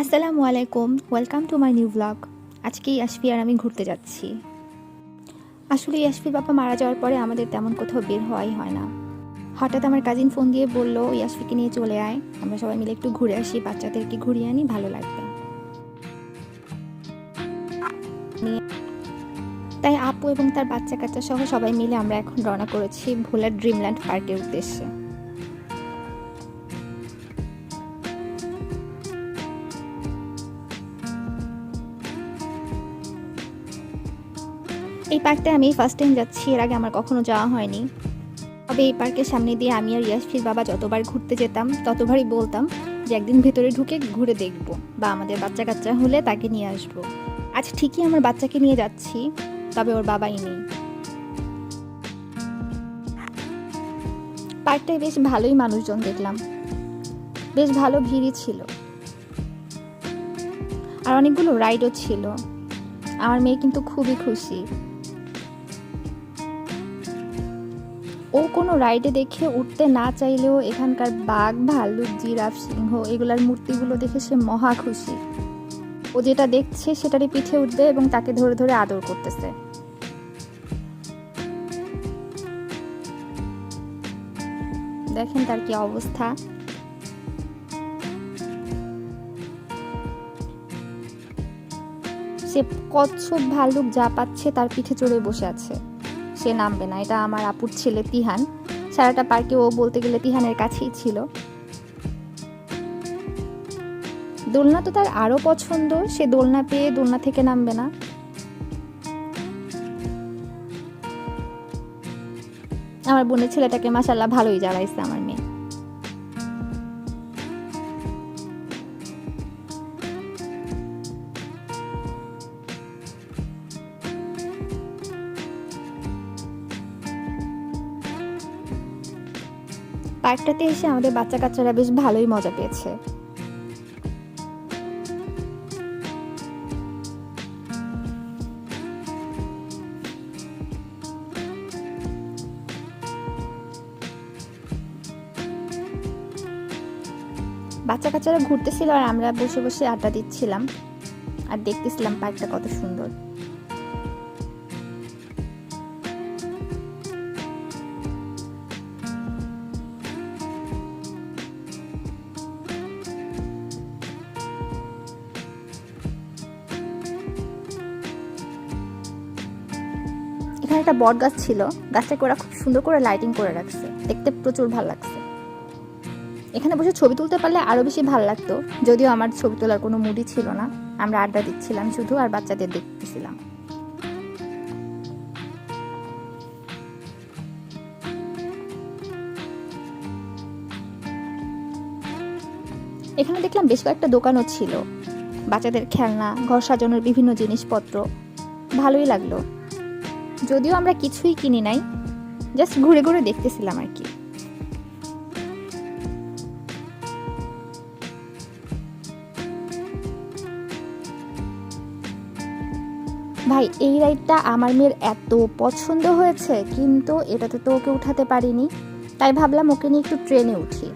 আসসালামু আলাইকুম, welcome to my new blog. আজকে ইয়াশফি আর আমি ঘুরতে যাচ্ছি। আসলে ইয়াশফির বাবা মারা যাওয়ার পরে আমাদের তেমন কোথাও বের হওয়াই হয় না। হঠাৎ আমার কাজিন ফোন দিয়ে বলল, ইয়াশফিকে নিয়ে চলে আয়, আমরা সবাই মিলে একটু ঘুরে আসি, বাচ্চাদেরকে ঘুরিয়ে আনি, ভালো লাগবে। তাই আপু এবং তার বাচ্চা কাচ্চা সহ সবাই মিলে আমরা এখন রওনা করেছি ভোলার ড্রিমল্যান্ড পার্কের উদ্দেশ্যে। এই পার্কটা আমি ফার্স্ট টাইম যাচ্ছি, এর আগে আমার কখনো যাওয়া হয়নি। তবে এই পার্কের সামনে দিয়ে আমি আর ইয়াশফির বাবা যতবার ঘুরতে যেতাম ততবারই বলতাম যে একদিন ভেতরে ঢুকে ঘুরে দেখব, বা আমাদের বাচ্চা কাচ্চা হলে তাকে নিয়ে আসবো। আজ ঠিকই আমার বাচ্চাকে নিয়ে যাচ্ছি, তবে ওর বাবাই নেই। পার্কটায় বেশ ভালোই মানুষজন দেখলাম, বেশ ভালো ভিড়ই ছিল, আর অনেকগুলো রাইডও ছিল। আমার মেয়ে কিন্তু খুবই খুশি। ও কোনো রাইডে দেখে উঠতে না চাইলেও এখানকার বাঘ, ভাল্লুক, জিরাফ, সিংহ এগুলার মূর্তিগুলো দেখে সে মহা খুশি। ও যেটা দেখছে সেটারই পিঠে উঠবে এবং তাকে ধরে ধরে আদর করতেছে। দেখেন তার কি অবস্থা। সে কচ্ছপ, ভাল্লুক যা পাচ্ছে তার পিঠে চড়ে বসে আছে, সে নামবে না। এটা আমার আপুর ছেলে তিহান। সারাটা পার্কে ও বলতে গেলে তিহানের কাছেই ছিল। দোলনা তো তার আরো পছন্দ, সে দোলনা পেয়ে দোলনা থেকে নামবে না। আমার বোনের ছেলেটাকে মাশাআল্লাহ ভালোই জ্বালাইছে আমার মেয়ে। পার্কটাতে এসে আমাদের বাচ্চা কাচ্চারা বেশ ভালোই মজা পেয়েছে। বাচ্চা কাচ্চারা ঘুরতেছিল আর আমরা বসে বসে আড্ডা দিচ্ছিলাম আর দেখতেছিলাম পার্কটা কত সুন্দর। এখানে একটা বট গাছ ছিল, গাছটাকে ওরা খুব সুন্দর করে লাইটিং করে রাখছে, দেখতে প্রচুর ভালো লাগছে। এখানে বসে ছবি তুলতে পারলে আরো বেশি ভালো লাগতো, যদিও আমার ছবি তোলার কোনো মুডই ছিল না। আমরা আড্ডা দিচ্ছিলাম শুধু আর বাচ্চাদের দেখতেছিলাম। এখানে দেখলাম বেশ কয়েকটা দোকানও ছিল, বাচ্চাদের খেলনা, ঘর সাজানোর বিভিন্ন জিনিসপত্র। ভালোই লাগলো, যদিও আমরা কিছুই কিনি নাই, জাস্ট ঘুরে ঘুরে দেখতেছিলাম আর কি। ভাই, এই রাইডটা আমার মেয়ের এত পছন্দ হয়েছে, কিন্তু এটাতে তো ওকে উঠাতে পারিনি, তাই ভাবলাম ওকে নিয়ে একটু ট্রেনে উঠি।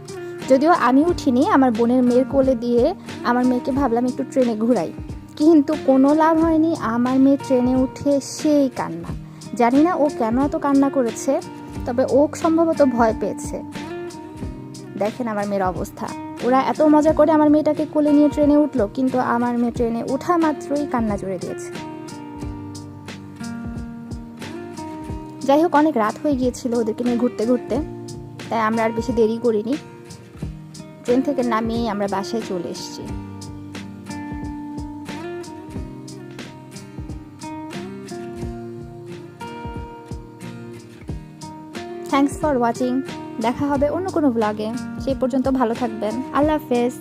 যদিও আমি উঠিনি, আমার বোনের মেয়ের কোলে দিয়ে আমার মেয়েকে ভাবলাম একটু ট্রেনে ঘুরাই, কিন্তু কোনো লাভ হয়নি। আমার মেয়ে ট্রেনে উঠে সেই কান্না, জানি না ও কেন এত কান্না করেছে, তবে ও সম্ভবত ভয় পেয়েছে। দেখেন আমার মেয়ের অবস্থা। ওরা এত মজা করে আমার মেয়েটাকে কোলে নিয়ে ট্রেনে উঠলো, কিন্তু আমার মেয়ে ট্রেনে ওঠা মাত্রই কান্না জুড়ে দিয়েছে। যাই হোক, অনেক রাত হয়ে গিয়েছিল ওদেরকে নিয়ে ঘুরতে ঘুরতে, তাই আমরা আর বেশি দেরি করিনি। ট্রেন থেকে নামিয়ে আমরা বাসায় চলে এসেছি। Thanks for watching. দেখা হবে অন্য কোনো ব্লগে। সেই পর্যন্ত ভালো থাকবেন। আল্লাহ হাফেজ।